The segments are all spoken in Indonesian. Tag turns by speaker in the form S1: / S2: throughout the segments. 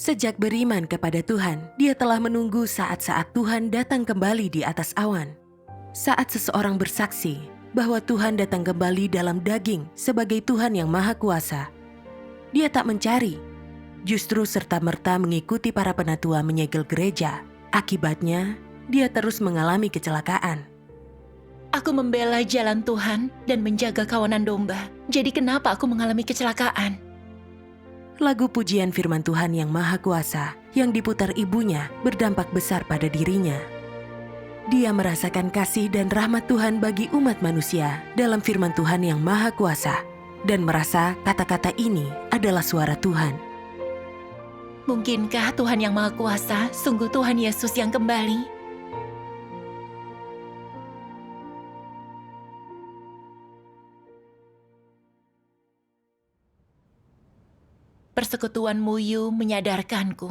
S1: Sejak beriman kepada Tuhan, dia telah menunggu saat-saat Tuhan datang kembali di atas awan. Saat seseorang bersaksi bahwa Tuhan datang kembali dalam daging sebagai Tuhan yang Maha Kuasa, dia tak mencari, justru serta-merta mengikuti para penatua menyegel gereja. Akibatnya, dia terus mengalami kecelakaan.
S2: Aku membela jalan Tuhan dan menjaga kawanan domba. Jadi kenapa aku mengalami kecelakaan?
S1: Lagu pujian firman Tuhan yang Maha Kuasa yang diputar ibunya berdampak besar pada dirinya. Dia merasakan kasih dan rahmat Tuhan bagi umat manusia dalam firman Tuhan yang Maha Kuasa dan merasa kata-kata ini adalah suara Tuhan.
S2: Mungkinkah Tuhan yang Maha Kuasa sungguh Tuhan Yesus yang kembali? Persekutuan Muyu menyadarkanku.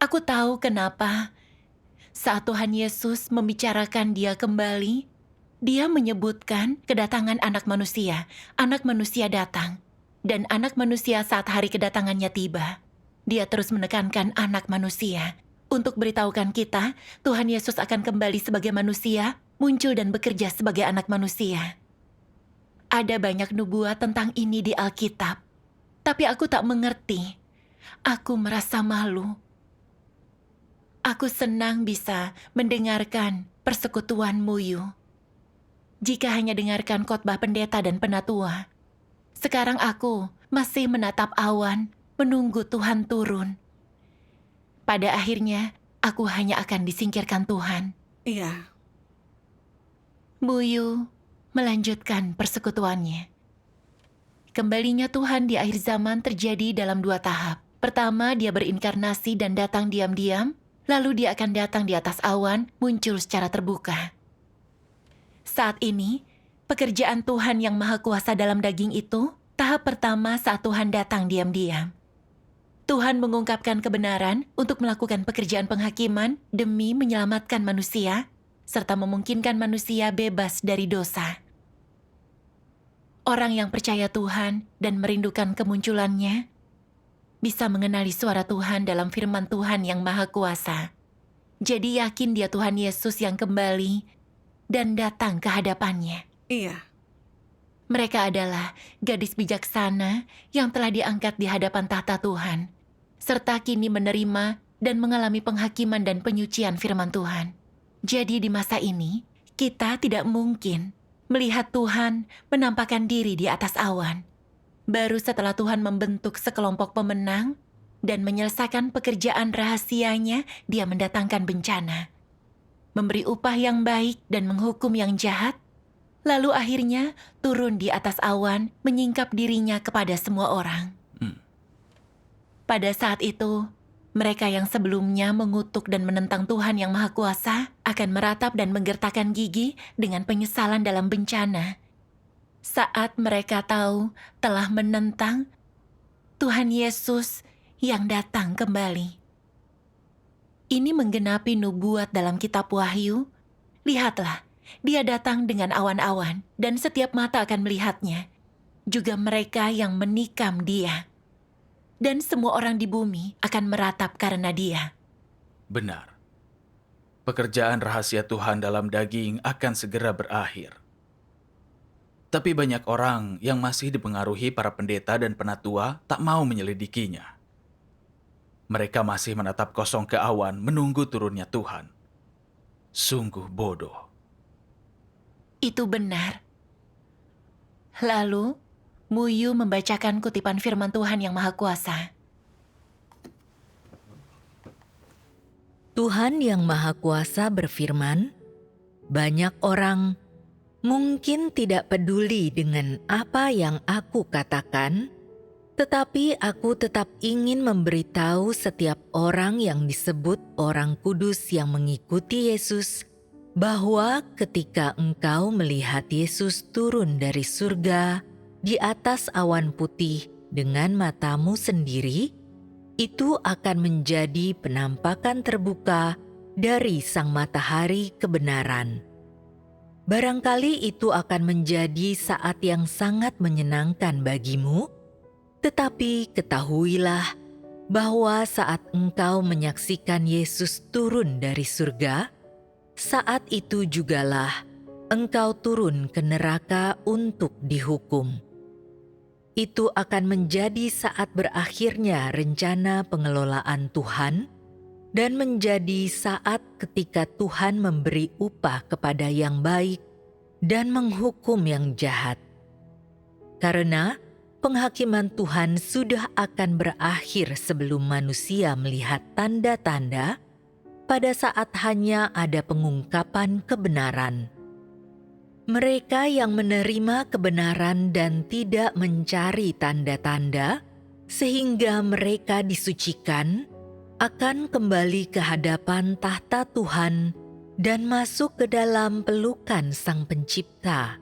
S2: Aku tahu kenapa. Saat Tuhan Yesus membicarakan dia kembali, dia menyebutkan kedatangan anak manusia. Anak manusia datang. Dan anak manusia saat hari kedatangannya tiba. Dia terus menekankan anak manusia. Untuk beritahukan kita, Tuhan Yesus akan kembali sebagai manusia, muncul dan bekerja sebagai anak manusia. Ada banyak nubuat tentang ini di Alkitab. Tapi aku tak mengerti. Aku merasa malu. Aku senang bisa mendengarkan persekutuan Muyu. Jika hanya dengarkan khotbah pendeta dan penatua, sekarang aku masih menatap awan, menunggu Tuhan turun. Pada akhirnya, aku hanya akan disingkirkan Tuhan.
S3: Iya.
S2: Muyu melanjutkan persekutuannya. Kembalinya Tuhan di akhir zaman terjadi dalam 2 tahap. Pertama, dia berinkarnasi dan datang diam-diam, lalu dia akan datang di atas awan, muncul secara terbuka. Saat ini, pekerjaan Tuhan yang Maha Kuasa dalam daging itu, tahap pertama saat Tuhan datang diam-diam. Tuhan mengungkapkan kebenaran untuk melakukan pekerjaan penghakiman demi menyelamatkan manusia, serta memungkinkan manusia bebas dari dosa. Orang yang percaya Tuhan dan merindukan kemunculannya bisa mengenali suara Tuhan dalam firman Tuhan yang Maha Kuasa. Jadi yakin dia Tuhan Yesus yang kembali dan datang ke hadapannya.
S3: Iya.
S2: Mereka adalah gadis bijaksana yang telah diangkat di hadapan tahta Tuhan, serta kini menerima dan mengalami penghakiman dan penyucian firman Tuhan. Jadi di masa ini, kita tidak mungkin melihat Tuhan menampakkan diri di atas awan. Baru setelah Tuhan membentuk sekelompok pemenang dan menyelesaikan pekerjaan rahasianya, dia mendatangkan bencana, memberi upah yang baik dan menghukum yang jahat, lalu akhirnya turun di atas awan, menyingkap dirinya kepada semua orang. Pada saat itu, mereka yang sebelumnya mengutuk dan menentang Tuhan yang Maha Kuasa akan meratap dan menggertakkan gigi dengan penyesalan dalam bencana. Saat mereka tahu telah menentang Tuhan Yesus yang datang kembali. Ini menggenapi nubuat dalam kitab Wahyu. Lihatlah, dia datang dengan awan-awan dan setiap mata akan melihatnya. Juga mereka yang menikam dia. Dan semua orang di bumi akan meratap karena dia.
S4: Benar. Pekerjaan rahasia Tuhan dalam daging akan segera berakhir. Tapi banyak orang yang masih dipengaruhi para pendeta dan penatua tak mau menyelidikinya. Mereka masih menatap kosong ke awan menunggu turunnya Tuhan. Sungguh bodoh.
S2: Itu benar. Lalu, Muyu membacakan kutipan firman Tuhan yang Maha Kuasa.
S5: Tuhan yang Maha Kuasa berfirman, banyak orang mungkin tidak peduli dengan apa yang aku katakan, tetapi aku tetap ingin memberitahu setiap orang yang disebut orang kudus yang mengikuti Yesus, bahwa ketika engkau melihat Yesus turun dari surga di atas awan putih dengan matamu sendiri, itu akan menjadi penampakan terbuka dari sang matahari kebenaran. Barangkali itu akan menjadi saat yang sangat menyenangkan bagimu, tetapi ketahuilah bahwa saat engkau menyaksikan Yesus turun dari surga, saat itu jugalah engkau turun ke neraka untuk dihukum. Itu akan menjadi saat berakhirnya rencana pengelolaan Tuhan dan menjadi saat ketika Tuhan memberi upah kepada yang baik dan menghukum yang jahat. Karena penghakiman Tuhan sudah akan berakhir sebelum manusia melihat tanda-tanda pada saat hanya ada pengungkapan kebenaran. Mereka yang menerima kebenaran dan tidak mencari tanda-tanda, sehingga mereka disucikan, akan kembali ke hadapan tahta Tuhan dan masuk ke dalam pelukan Sang Pencipta.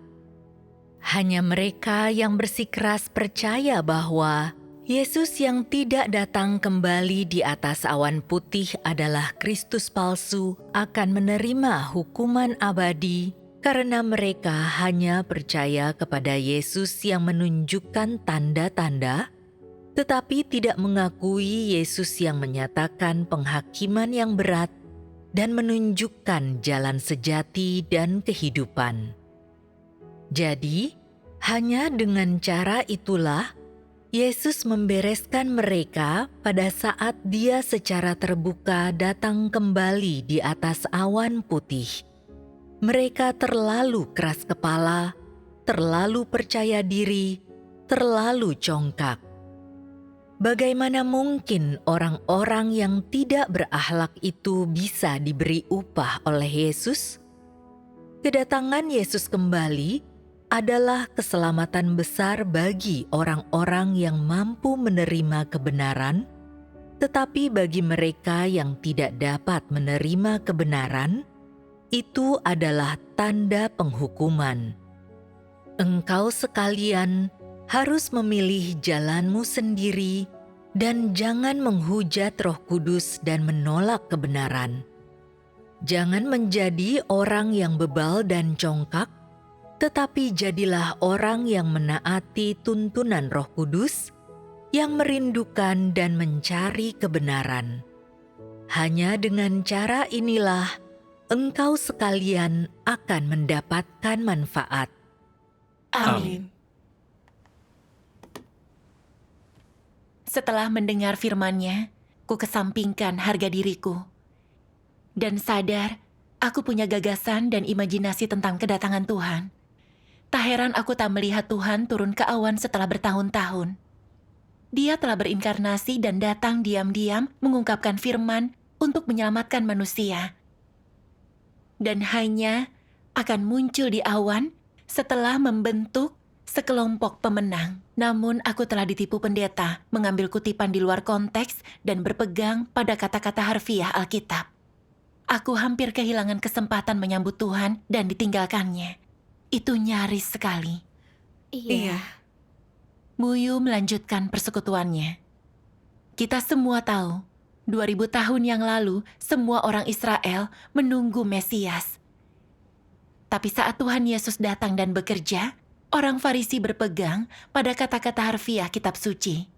S5: Hanya mereka yang bersikeras percaya bahwa Yesus yang tidak datang kembali di atas awan putih adalah Kristus palsu akan menerima hukuman abadi, karena mereka hanya percaya kepada Yesus yang menunjukkan tanda-tanda, tetapi tidak mengakui Yesus yang menyatakan penghakiman yang berat dan menunjukkan jalan sejati dan kehidupan. Jadi, hanya dengan cara itulah Yesus membereskan mereka pada saat Dia secara terbuka datang kembali di atas awan putih. Mereka terlalu keras kepala, terlalu percaya diri, terlalu congkak. Bagaimana mungkin orang-orang yang tidak berakhlak itu bisa diberi upah oleh Yesus? Kedatangan Yesus kembali adalah keselamatan besar bagi orang-orang yang mampu menerima kebenaran, tetapi bagi mereka yang tidak dapat menerima kebenaran, itu adalah tanda penghukuman. Engkau sekalian harus memilih jalanmu sendiri dan jangan menghujat Roh Kudus dan menolak kebenaran. Jangan menjadi orang yang bebal dan congkak, tetapi jadilah orang yang menaati tuntunan Roh Kudus, yang merindukan dan mencari kebenaran. Hanya dengan cara inilah engkau sekalian akan mendapatkan manfaat.
S2: Amin. Setelah mendengar firman-Nya, ku kesampingkan harga diriku dan sadar aku punya gagasan dan imajinasi tentang kedatangan Tuhan. Tak heran aku tak melihat Tuhan turun ke awan setelah bertahun-tahun. Dia telah berinkarnasi dan datang diam-diam mengungkapkan firman untuk menyelamatkan manusia. Dan hanya akan muncul di awan setelah membentuk sekelompok pemenang. Namun aku telah ditipu pendeta, mengambil kutipan di luar konteks dan berpegang pada kata-kata harfiah Alkitab. Aku hampir kehilangan kesempatan menyambut Tuhan dan ditinggalkannya. Itu nyaris sekali.
S3: Iya.
S2: Muyu melanjutkan persekutuannya. Kita semua tahu, 2000 tahun yang lalu semua orang Israel menunggu Mesias. Tapi saat Tuhan Yesus datang dan bekerja, orang Farisi berpegang pada kata-kata harfiah kitab suci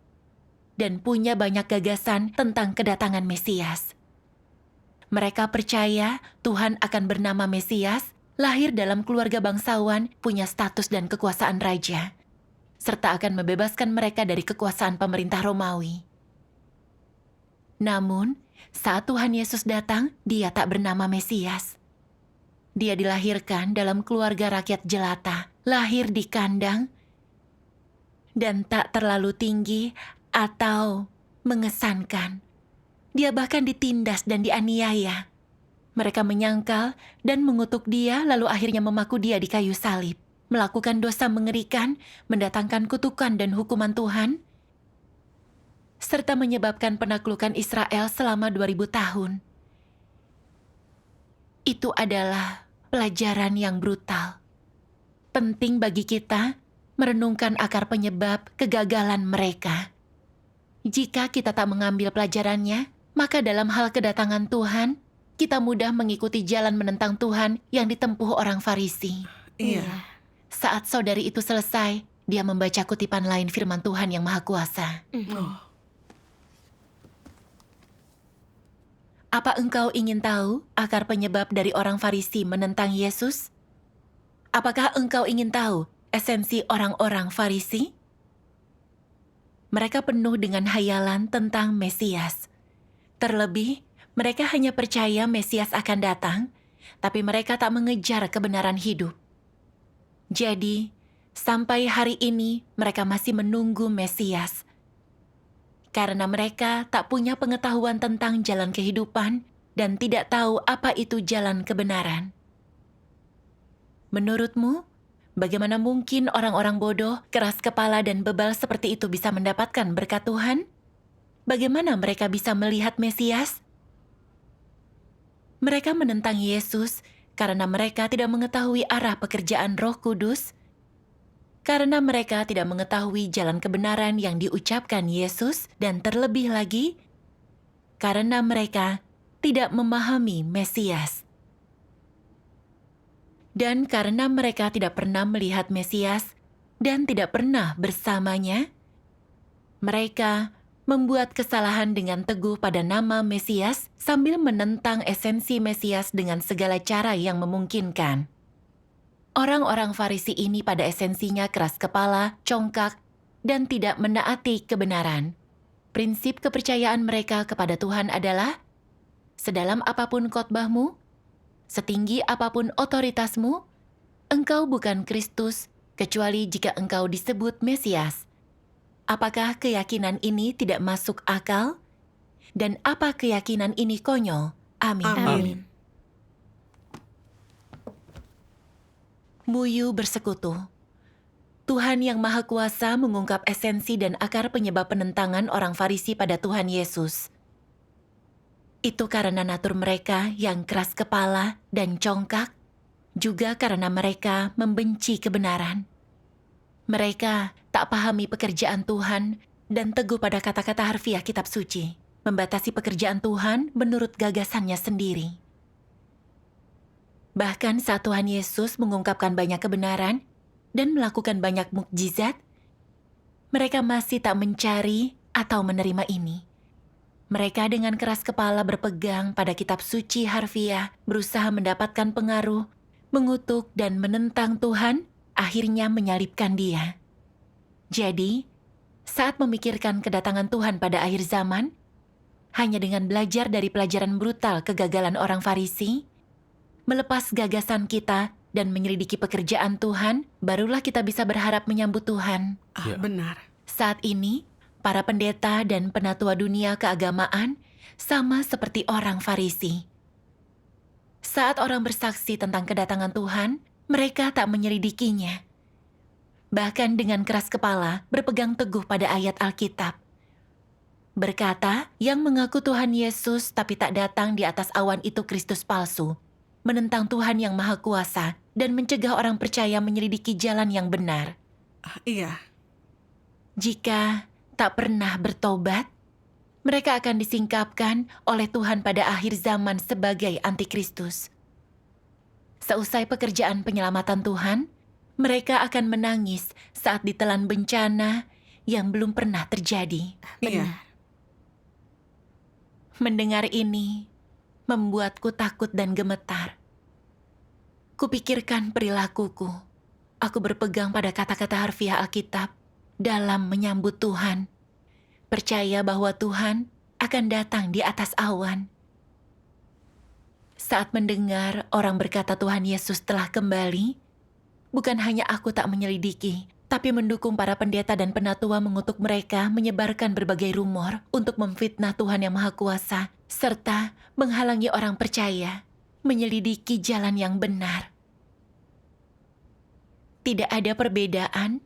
S2: dan punya banyak gagasan tentang kedatangan Mesias. Mereka percaya Tuhan akan bernama Mesias, lahir dalam keluarga bangsawan, punya status dan kekuasaan raja, serta akan membebaskan mereka dari kekuasaan pemerintah Romawi. Namun, saat Tuhan Yesus datang, Dia tak bernama Mesias. Dia dilahirkan dalam keluarga rakyat jelata, lahir di kandang, dan tak terlalu tinggi atau mengesankan. Dia bahkan ditindas dan dianiaya. Mereka menyangkal dan mengutuk dia, lalu akhirnya memaku dia di kayu salib, melakukan dosa mengerikan, mendatangkan kutukan dan hukuman Tuhan, serta menyebabkan penaklukan Israel selama 2000 tahun. Itu adalah pelajaran yang brutal. Penting bagi kita merenungkan akar penyebab kegagalan mereka. Jika kita tak mengambil pelajarannya, maka dalam hal kedatangan Tuhan, kita mudah mengikuti jalan menentang Tuhan yang ditempuh orang Farisi.
S3: Iya.
S2: Saat saudari itu selesai, dia membaca kutipan lain firman Tuhan yang Maha Kuasa. Apa engkau ingin tahu akar penyebab dari orang Farisi menentang Yesus? Apakah engkau ingin tahu esensi orang-orang Farisi? Mereka penuh dengan hayalan tentang Mesias. Terlebih, mereka hanya percaya Mesias akan datang, tapi mereka tak mengejar kebenaran hidup. Jadi, sampai hari ini mereka masih menunggu Mesias. Karena mereka tak punya pengetahuan tentang jalan kehidupan dan tidak tahu apa itu jalan kebenaran. Menurutmu, bagaimana mungkin orang-orang bodoh, keras kepala dan bebal seperti itu bisa mendapatkan berkat Tuhan? Bagaimana mereka bisa melihat Mesias? Mereka menentang Yesus karena mereka tidak mengetahui arah pekerjaan Roh Kudus, karena mereka tidak mengetahui jalan kebenaran yang diucapkan Yesus, dan terlebih lagi, karena mereka tidak memahami Mesias. Dan karena mereka tidak pernah melihat Mesias dan tidak pernah bersamanya, mereka membuat kesalahan dengan teguh pada nama Mesias sambil menentang esensi Mesias dengan segala cara yang memungkinkan. Orang-orang Farisi ini pada esensinya keras kepala, congkak, dan tidak menaati kebenaran. Prinsip kepercayaan mereka kepada Tuhan adalah, sedalam apapun khotbahmu, setinggi apapun otoritasmu, engkau bukan Kristus, kecuali jika engkau disebut Mesias. Apakah keyakinan ini tidak masuk akal? Dan apa keyakinan ini konyol? Amin.
S3: Amin.
S2: Muyu bersekutu. Tuhan yang Maha Kuasa mengungkap esensi dan akar penyebab penentangan orang Farisi pada Tuhan Yesus. Itu karena natur mereka yang keras kepala dan congkak, juga karena mereka membenci kebenaran. Mereka tak pahami pekerjaan Tuhan dan teguh pada kata-kata harfiah kitab suci, membatasi pekerjaan Tuhan menurut gagasannya sendiri. Bahkan saat Tuhan Yesus mengungkapkan banyak kebenaran dan melakukan banyak mukjizat, mereka masih tak mencari atau menerima ini. Mereka dengan keras kepala berpegang pada kitab suci harfiah, berusaha mendapatkan pengaruh, mengutuk dan menentang Tuhan, akhirnya menyalibkan Dia. Jadi, saat memikirkan kedatangan Tuhan pada akhir zaman, hanya dengan belajar dari pelajaran brutal kegagalan orang Farisi, melepas gagasan kita dan menyelidiki pekerjaan Tuhan, barulah kita bisa berharap menyambut Tuhan.
S3: Ah, benar.
S2: Saat ini, para pendeta dan penatua dunia keagamaan sama seperti orang Farisi. Saat orang bersaksi tentang kedatangan Tuhan, mereka tak menyelidikinya. Bahkan dengan keras kepala berpegang teguh pada ayat Alkitab. Berkata, yang mengaku Tuhan Yesus tapi tak datang di atas awan itu Kristus palsu, menentang Tuhan yang Maha Kuasa dan mencegah orang percaya menyelidiki jalan yang benar.
S3: Ah, iya.
S2: Jika tak pernah bertobat, mereka akan disingkapkan oleh Tuhan pada akhir zaman sebagai antikristus. Seusai pekerjaan penyelamatan Tuhan, mereka akan menangis saat ditelan bencana yang belum pernah terjadi.
S3: Iya.
S2: Mendengar ini membuatku takut dan gemetar. Kupikirkan perilakuku. Aku berpegang pada kata-kata harfiah Alkitab dalam menyambut Tuhan. Percaya bahwa Tuhan akan datang di atas awan. Saat mendengar orang berkata Tuhan Yesus telah kembali, bukan hanya aku tak menyelidiki, tapi mendukung para pendeta dan penatua mengutuk mereka menyebarkan berbagai rumor untuk memfitnah Tuhan yang Maha Kuasa, serta menghalangi orang percaya menyelidiki jalan yang benar. Tidak ada perbedaan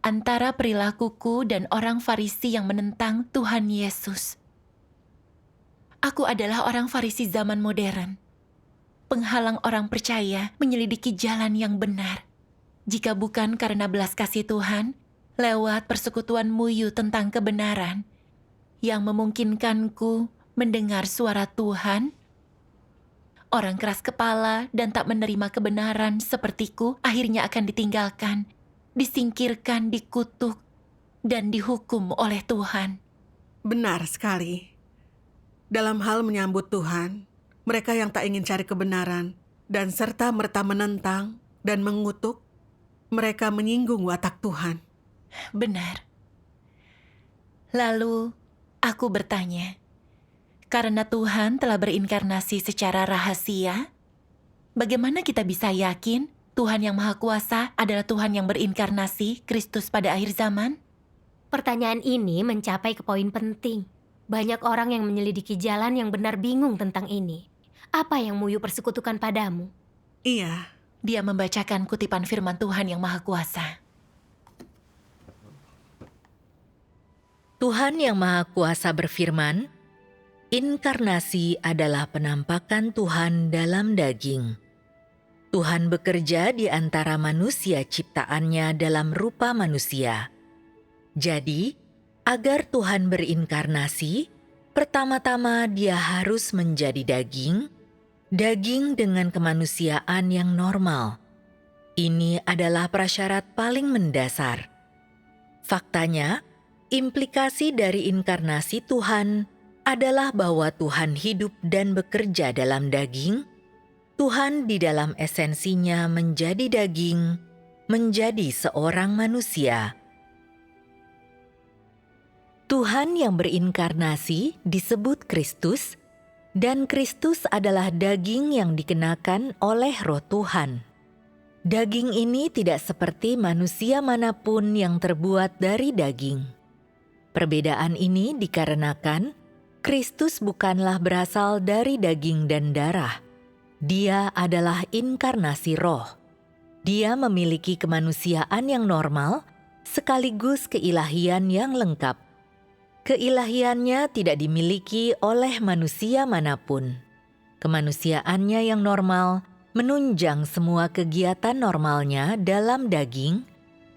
S2: antara perilakuku dan orang Farisi yang menentang Tuhan Yesus. Aku adalah orang Farisi zaman modern, penghalang orang percaya menyelidiki jalan yang benar. Jika bukan karena belas kasih Tuhan, lewat persekutuan Muyu tentang kebenaran, yang memungkinkanku mendengar suara Tuhan, orang keras kepala dan tak menerima kebenaran sepertiku akhirnya akan ditinggalkan, disingkirkan, dikutuk, dan dihukum oleh Tuhan.
S3: Benar sekali. dalam hal menyambut Tuhan, mereka yang tak ingin cari kebenaran dan serta merta menentang dan mengutuk, mereka menyinggung watak Tuhan.
S2: Benar. Lalu, aku bertanya, karena Tuhan telah berinkarnasi secara rahasia, bagaimana kita bisa yakin Tuhan yang Maha Kuasa adalah Tuhan yang berinkarnasi, Kristus pada akhir zaman?
S6: Pertanyaan ini mencapai ke poin penting. Banyak orang yang menyelidiki jalan yang benar bingung tentang ini. Apa yang Muyu persekutukan padamu?
S3: Iya,
S2: Dia membacakan kutipan firman Tuhan yang Maha Kuasa.
S5: Tuhan yang Maha Kuasa berfirman, "Inkarnasi adalah penampakan Tuhan dalam daging. Tuhan bekerja di antara manusia ciptaannya dalam rupa manusia. Jadi, agar Tuhan berinkarnasi, pertama-tama Dia harus menjadi daging dengan kemanusiaan yang normal. Ini adalah prasyarat paling mendasar. Faktanya, implikasi dari inkarnasi Tuhan adalah bahwa Tuhan hidup dan bekerja dalam daging. Tuhan di dalam esensinya menjadi daging, menjadi seorang manusia. Tuhan yang berinkarnasi disebut Kristus, dan Kristus adalah daging yang dikenakan oleh Roh Tuhan. Daging ini tidak seperti manusia manapun yang terbuat dari daging. Perbedaan ini dikarenakan Kristus bukanlah berasal dari daging dan darah. Dia adalah inkarnasi roh. Dia memiliki kemanusiaan yang normal sekaligus keilahian yang lengkap. Keilahiannya tidak dimiliki oleh manusia manapun. Kemanusiaannya yang normal menunjang semua kegiatan normalnya dalam daging,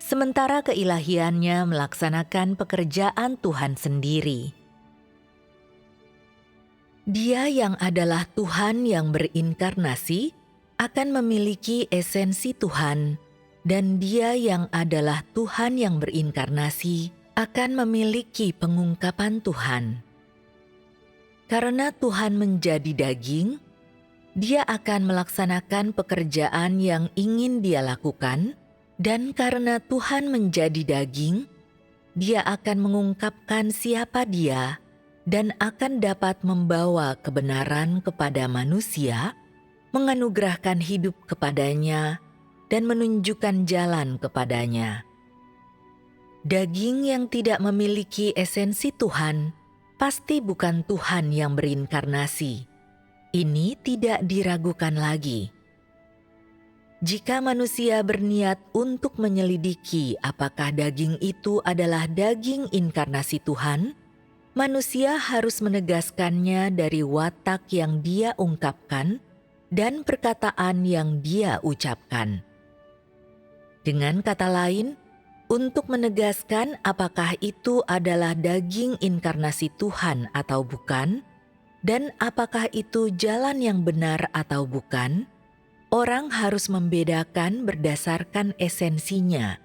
S5: sementara keilahiannya melaksanakan pekerjaan Tuhan sendiri. Dia yang adalah Tuhan yang berinkarnasi akan memiliki esensi Tuhan, dan Dia yang adalah Tuhan yang berinkarnasi akan memiliki pengungkapan Tuhan. Karena Tuhan menjadi daging, Dia akan melaksanakan pekerjaan yang ingin Dia lakukan, dan karena Tuhan menjadi daging, Dia akan mengungkapkan siapa Dia dan akan dapat membawa kebenaran kepada manusia, menganugerahkan hidup kepadanya, dan menunjukkan jalan kepadanya. Daging yang tidak memiliki esensi Tuhan pasti bukan Tuhan yang berinkarnasi. Ini tidak diragukan lagi. Jika manusia berniat untuk menyelidiki apakah daging itu adalah daging inkarnasi Tuhan, manusia harus menegaskannya dari watak yang dia ungkapkan dan perkataan yang dia ucapkan. Dengan kata lain, untuk menegaskan apakah itu adalah daging inkarnasi Tuhan atau bukan, dan apakah itu jalan yang benar atau bukan, orang harus membedakan berdasarkan esensinya.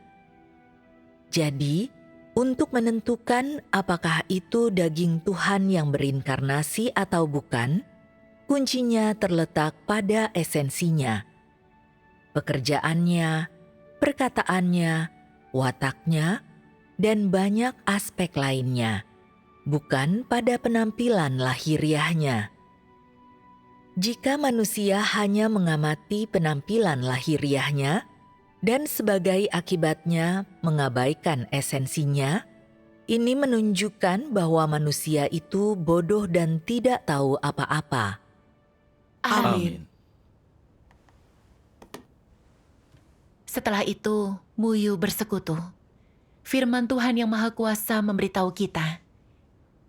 S5: Jadi, untuk menentukan apakah itu daging Tuhan yang berinkarnasi atau bukan, kuncinya terletak pada esensinya. Pekerjaannya, perkataannya, wataknya, dan banyak aspek lainnya, bukan pada penampilan lahiriahnya. Jika manusia hanya mengamati penampilan lahiriahnya, dan sebagai akibatnya mengabaikan esensinya, ini menunjukkan bahwa manusia itu bodoh dan tidak tahu apa-apa.
S3: amin.
S2: Setelah itu, Muyu bersekutu. Firman Tuhan yang Maha Kuasa memberitahu kita,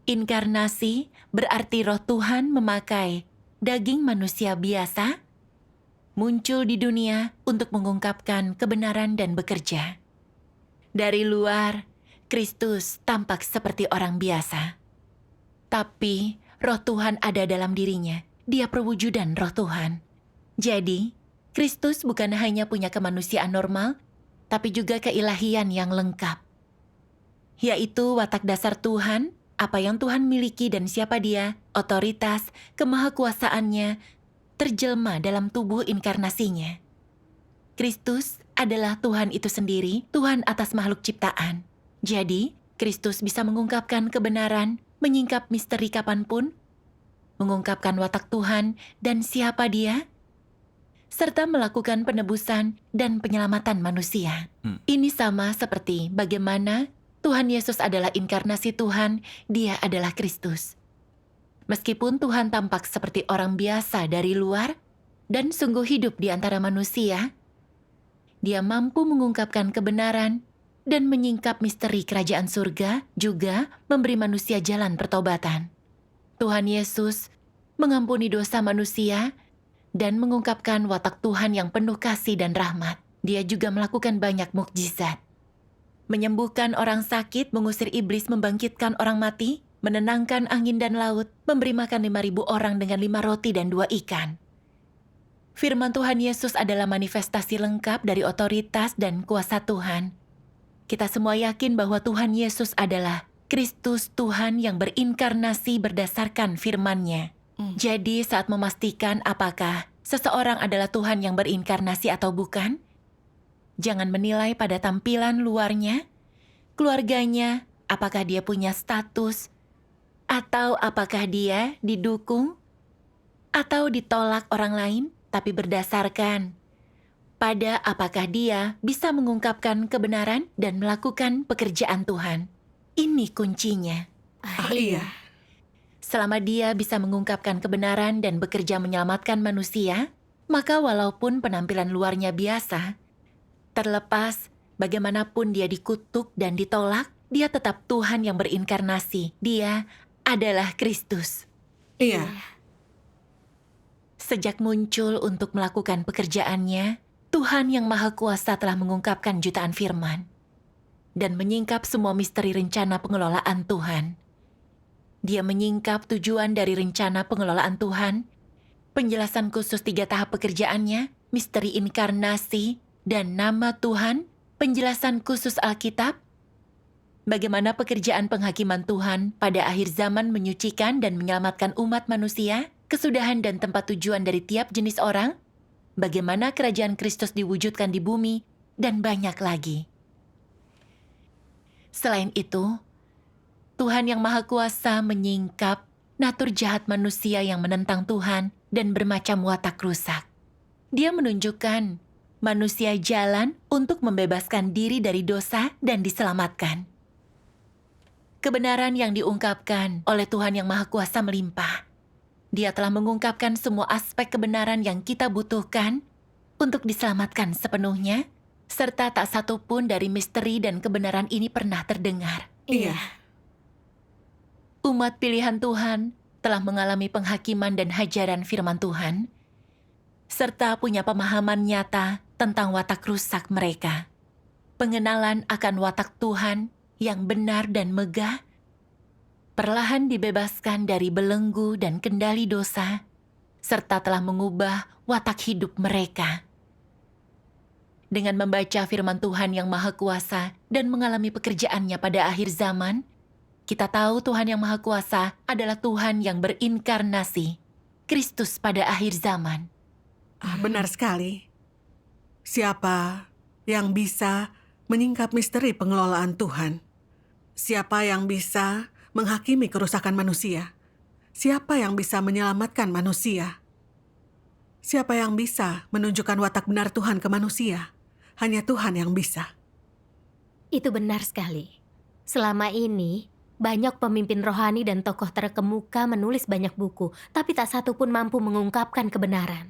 S2: inkarnasi berarti Roh Tuhan memakai daging manusia biasa, muncul di dunia untuk mengungkapkan kebenaran dan bekerja. Dari luar, Kristus tampak seperti orang biasa. Tapi Roh Tuhan ada dalam dirinya. Dia perwujudan Roh Tuhan. Jadi, Kristus bukan hanya punya kemanusiaan normal, tapi juga keilahian yang lengkap. Yaitu watak dasar Tuhan apa yang Tuhan miliki dan siapa Dia, otoritas, kemahakuasaannya, terjelma dalam tubuh inkarnasinya. Kristus adalah Tuhan itu sendiri, Tuhan atas makhluk ciptaan. Jadi, Kristus bisa mengungkapkan kebenaran, menyingkap misteri kapanpun, mengungkapkan watak Tuhan dan siapa Dia, serta melakukan penebusan dan penyelamatan manusia. Ini sama seperti bagaimana Tuhan Yesus adalah inkarnasi Tuhan, Dia adalah Kristus. Meskipun Tuhan tampak seperti orang biasa dari luar dan sungguh hidup di antara manusia, Dia mampu mengungkapkan kebenaran dan menyingkap misteri kerajaan surga, juga memberi manusia jalan pertobatan. Tuhan Yesus mengampuni dosa manusia dan mengungkapkan watak Tuhan yang penuh kasih dan rahmat. Dia juga melakukan banyak mukjizat. Menyembuhkan orang sakit, mengusir iblis, membangkitkan orang mati, menenangkan angin dan laut, memberi makan 5.000 orang dengan 5 roti dan 2 ikan. Firman Tuhan Yesus adalah manifestasi lengkap dari otoritas dan kuasa Tuhan. Kita semua yakin bahwa Tuhan Yesus adalah Kristus Tuhan yang berinkarnasi berdasarkan firman-Nya. Jadi saat memastikan apakah seseorang adalah Tuhan yang berinkarnasi atau bukan, jangan menilai pada tampilan luarnya, keluarganya, apakah dia punya status, atau apakah dia didukung atau ditolak orang lain, tapi berdasarkan pada apakah dia bisa mengungkapkan kebenaran dan melakukan pekerjaan Tuhan. Ini kuncinya.
S3: Iya.
S2: Selama dia bisa mengungkapkan kebenaran dan bekerja menyelamatkan manusia, maka walaupun penampilan luarnya biasa, terlepas bagaimanapun dia dikutuk dan ditolak, dia tetap Tuhan yang berinkarnasi. Dia adalah Kristus.
S3: Iya.
S2: Sejak muncul untuk melakukan pekerjaannya, Tuhan yang Maha Kuasa telah mengungkapkan jutaan firman dan menyingkap semua misteri rencana pengelolaan Tuhan. Dia menyingkap tujuan dari rencana pengelolaan Tuhan, penjelasan khusus 3 tahap pekerjaannya, misteri inkarnasi, dan nama Tuhan, penjelasan khusus Alkitab, bagaimana pekerjaan penghakiman Tuhan pada akhir zaman menyucikan dan menyelamatkan umat manusia, kesudahan dan tempat tujuan dari tiap jenis orang, bagaimana kerajaan Kristus diwujudkan di bumi, dan banyak lagi. Selain itu, Tuhan yang Maha Kuasa menyingkap natur jahat manusia yang menentang Tuhan dan bermacam watak rusak. Dia menunjukkan manusia jalan untuk membebaskan diri dari dosa dan diselamatkan. Kebenaran yang diungkapkan oleh Tuhan yang Maha Kuasa melimpah. Dia telah mengungkapkan semua aspek kebenaran yang kita butuhkan untuk diselamatkan sepenuhnya, serta tak satu pun dari misteri dan kebenaran ini pernah terdengar.
S3: Iya.
S2: Umat pilihan Tuhan telah mengalami penghakiman dan hajaran firman Tuhan, serta punya pemahaman nyata tentang watak rusak mereka. Pengenalan akan watak Tuhan yang benar dan megah, perlahan dibebaskan dari belenggu dan kendali dosa, serta telah mengubah watak hidup mereka. Dengan membaca firman Tuhan yang Maha Kuasa dan mengalami pekerjaannya pada akhir zaman, kita tahu Tuhan yang Maha Kuasa adalah Tuhan yang berinkarnasi, Kristus pada akhir zaman.
S3: Benar sekali. Siapa yang bisa menyingkap misteri pengelolaan Tuhan? Siapa yang bisa menghakimi kerusakan manusia? Siapa yang bisa menyelamatkan manusia? Siapa yang bisa menunjukkan watak benar Tuhan ke manusia? Hanya Tuhan yang bisa.
S6: Itu benar sekali. Selama ini, banyak pemimpin rohani dan tokoh terkemuka menulis banyak buku, tapi tak satu pun mampu mengungkapkan kebenaran.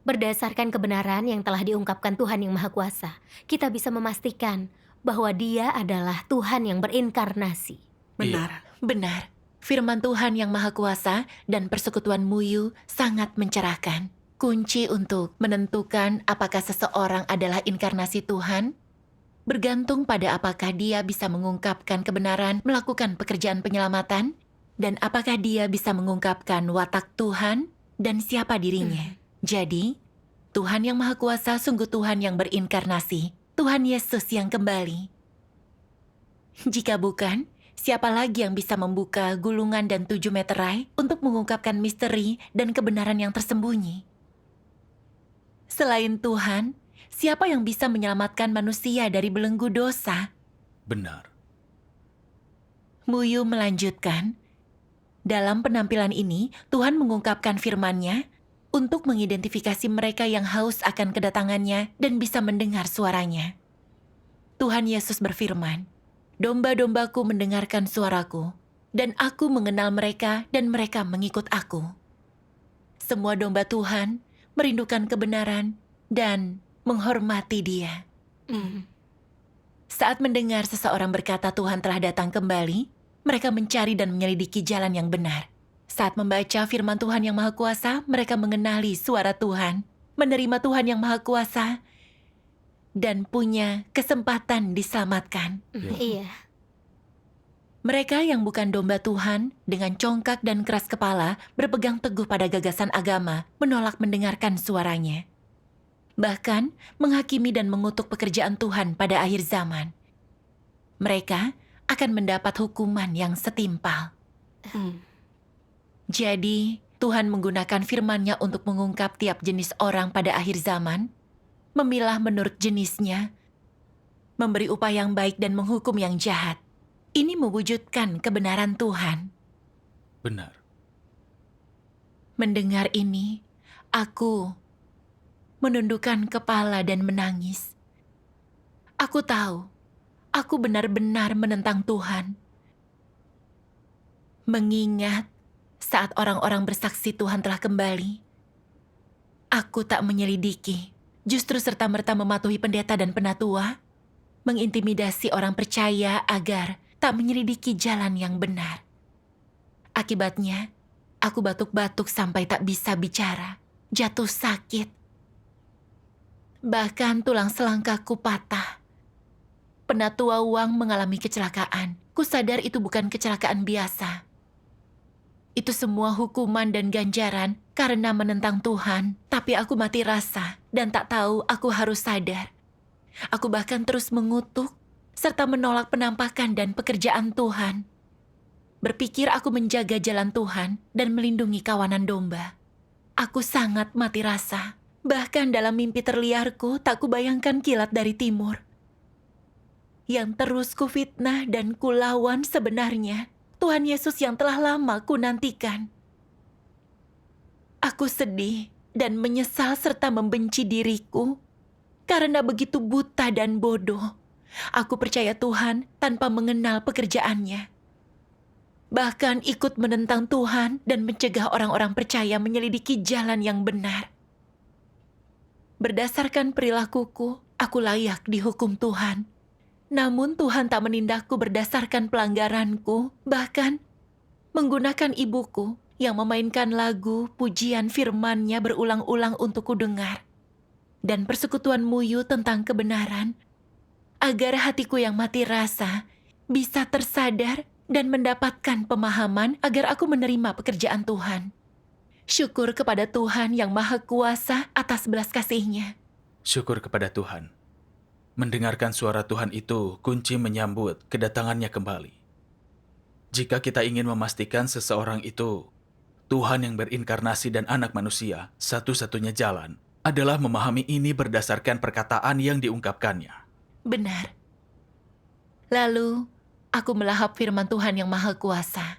S6: Berdasarkan kebenaran yang telah diungkapkan Tuhan yang Maha Kuasa, kita bisa memastikan bahwa Dia adalah Tuhan yang berinkarnasi.
S3: Benar.
S2: Benar, firman Tuhan yang Maha Kuasa dan persekutuan Muyu sangat mencerahkan. Kunci untuk menentukan apakah seseorang adalah inkarnasi Tuhan bergantung pada apakah dia bisa mengungkapkan kebenaran, melakukan pekerjaan penyelamatan, dan apakah dia bisa mengungkapkan watak Tuhan dan siapa dirinya. Jadi, Tuhan yang Maha Kuasa sungguh Tuhan yang berinkarnasi, Tuhan Yesus yang kembali. Jika bukan, siapa lagi yang bisa membuka gulungan dan 7 meterai untuk mengungkapkan misteri dan kebenaran yang tersembunyi? Selain Tuhan, siapa yang bisa menyelamatkan manusia dari belenggu dosa?
S4: Benar.
S2: Muyu melanjutkan, dalam penampilan ini Tuhan mengungkapkan firman-Nya untuk mengidentifikasi mereka yang haus akan kedatangannya dan bisa mendengar suaranya. Tuhan Yesus berfirman, "Domba-dombaku mendengarkan suaraku, dan aku mengenal mereka dan mereka mengikut aku." Semua domba Tuhan merindukan kebenaran dan menghormati Dia. Saat mendengar seseorang berkata Tuhan telah datang kembali, mereka mencari dan menyelidiki jalan yang benar. Saat membaca firman Tuhan yang Maha Kuasa, mereka mengenali suara Tuhan, menerima Tuhan yang Maha Kuasa, dan punya kesempatan diselamatkan.
S6: Iya.
S2: Mereka yang bukan domba Tuhan, dengan congkak dan keras kepala, berpegang teguh pada gagasan agama, menolak mendengarkan suaranya. Bahkan menghakimi dan mengutuk pekerjaan Tuhan pada akhir zaman. Mereka akan mendapat hukuman yang setimpal. Jadi, Tuhan menggunakan firman-Nya untuk mengungkap tiap jenis orang pada akhir zaman, memilah menurut jenisnya, memberi upah yang baik dan menghukum yang jahat. Ini mewujudkan kebenaran Tuhan.
S4: Benar.
S2: Mendengar ini, aku menundukkan kepala dan menangis. Aku tahu, aku benar-benar menentang Tuhan. Mengingat saat orang-orang bersaksi Tuhan telah kembali, aku tak menyelidiki, justru serta-merta mematuhi pendeta dan penatua, mengintimidasi orang percaya agar tak menyelidiki jalan yang benar. Akibatnya, aku batuk-batuk sampai tak bisa bicara, jatuh sakit. Bahkan tulang selangkaku patah. Penatua uang mengalami kecelakaan. Kusadar itu bukan kecelakaan biasa. Itu semua hukuman dan ganjaran karena menentang Tuhan. Tapi aku mati rasa dan tak tahu aku harus sadar. Aku bahkan terus mengutuk serta menolak penampakan dan pekerjaan Tuhan. Berpikir aku menjaga jalan Tuhan dan melindungi kawanan domba. Aku sangat mati rasa. Bahkan dalam mimpi terliarku tak kubayangkan kilat dari timur. Yang terus kufitnah dan kulawan sebenarnya Tuhan Yesus yang telah lama kunantikan. Aku sedih dan menyesal serta membenci diriku karena begitu buta dan bodoh. Aku percaya Tuhan tanpa mengenal pekerjaannya. Bahkan ikut menentang Tuhan dan mencegah orang-orang percaya menyelidiki jalan yang benar. Berdasarkan perilakuku, aku layak dihukum Tuhan. Namun Tuhan tak menindakku berdasarkan pelanggaranku, bahkan menggunakan ibuku yang memainkan lagu pujian firman-Nya berulang-ulang untuk kudengar. Dan persekutuan Muyu tentang kebenaran, agar hatiku yang mati rasa bisa tersadar dan mendapatkan pemahaman agar aku menerima pekerjaan Tuhan. Syukur kepada Tuhan yang Maha Kuasa atas belas kasih-Nya.
S4: Syukur kepada Tuhan. Mendengarkan suara Tuhan itu kunci menyambut kedatangannya kembali. Jika kita ingin memastikan seseorang itu Tuhan yang berinkarnasi dan anak manusia, satu-satunya jalan adalah memahami ini berdasarkan perkataan yang diungkapkannya.
S2: Benar. Lalu, aku melahap firman Tuhan yang Maha Kuasa.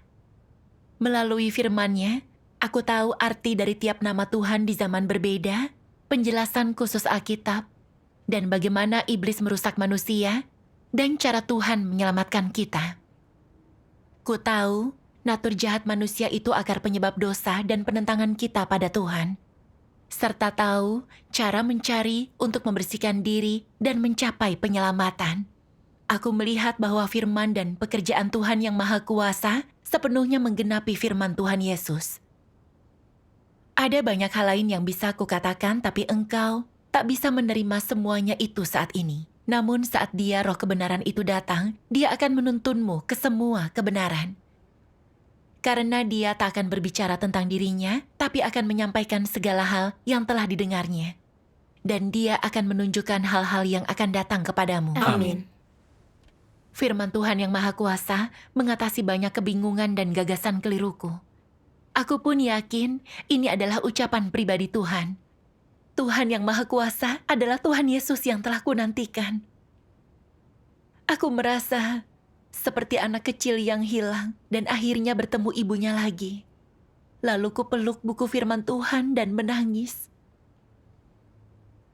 S2: Melalui firman-Nya, aku tahu arti dari tiap nama Tuhan di zaman berbeda, penjelasan khusus Alkitab, dan bagaimana iblis merusak manusia, dan cara Tuhan menyelamatkan kita. Ku tahu, natur jahat manusia itu akar penyebab dosa dan penentangan kita pada Tuhan. Serta tahu cara mencari untuk membersihkan diri dan mencapai penyelamatan. Aku melihat bahwa firman dan pekerjaan Tuhan yang Maha Kuasa sepenuhnya menggenapi firman Tuhan Yesus. Ada banyak hal lain yang bisa kukatakan, tapi engkau tak bisa menerima semuanya itu saat ini. Namun saat Dia, Roh kebenaran itu datang, Dia akan menuntunmu ke semua kebenaran. Karena Dia tak akan berbicara tentang dirinya, tapi akan menyampaikan segala hal yang telah didengarnya. Dan Dia akan menunjukkan hal-hal yang akan datang kepadamu.
S6: Amin.
S2: Firman Tuhan yang Maha Kuasa mengatasi banyak kebingungan dan gagasan keliruku. Aku pun yakin ini adalah ucapan pribadi Tuhan. Tuhan yang Maha Kuasa adalah Tuhan Yesus yang telah kunantikan. Aku merasa seperti anak kecil yang hilang dan akhirnya bertemu ibunya lagi. Lalu ku peluk buku firman Tuhan dan menangis.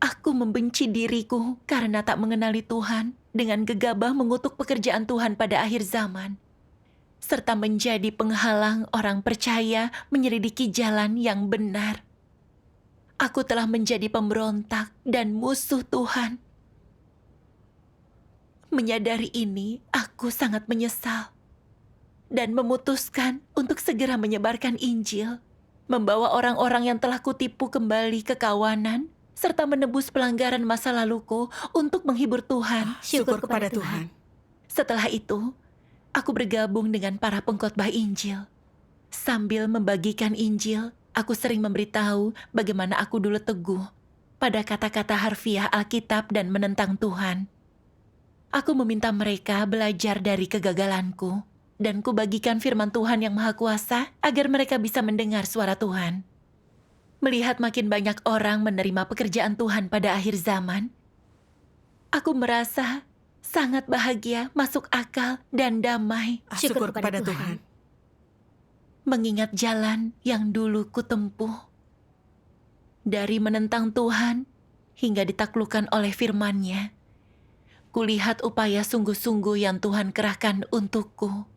S2: Aku membenci diriku karena tak mengenali Tuhan dengan gegabah mengutuk pekerjaan Tuhan pada akhir zaman, serta menjadi penghalang orang percaya menyelidiki jalan yang benar. Aku telah menjadi pemberontak dan musuh Tuhan. Menyadari ini, aku sangat menyesal dan memutuskan untuk segera menyebarkan Injil, membawa orang-orang yang telah kutipu kembali ke kawanan, serta menebus pelanggaran masa laluku untuk menghibur Tuhan.
S3: Syukur kepada Tuhan.
S2: Setelah itu, aku bergabung dengan para pengkhotbah Injil. Sambil membagikan Injil, aku sering memberitahu bagaimana aku dulu teguh pada kata-kata harfiah Alkitab dan menentang Tuhan. Aku meminta mereka belajar dari kegagalanku, dan kubagikan firman Tuhan yang Maha Kuasa agar mereka bisa mendengar suara Tuhan. Melihat makin banyak orang menerima pekerjaan Tuhan pada akhir zaman, aku merasa sangat bahagia, masuk akal, dan damai.
S3: Syukur kepada Tuhan.
S2: Mengingat jalan yang dulu kutempuh. Dari menentang Tuhan hingga ditaklukkan oleh firman-Nya, kulihat upaya sungguh-sungguh yang Tuhan kerahkan untukku.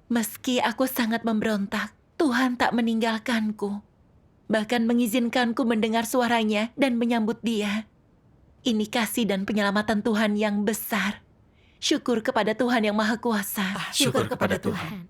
S2: Meski aku sangat memberontak, Tuhan tak meninggalkanku. Bahkan mengizinkanku mendengar suaranya dan menyambut Dia. Ini kasih dan penyelamatan Tuhan yang besar. Syukur kepada Tuhan yang Maha Kuasa.
S4: Syukur kepada Tuhan.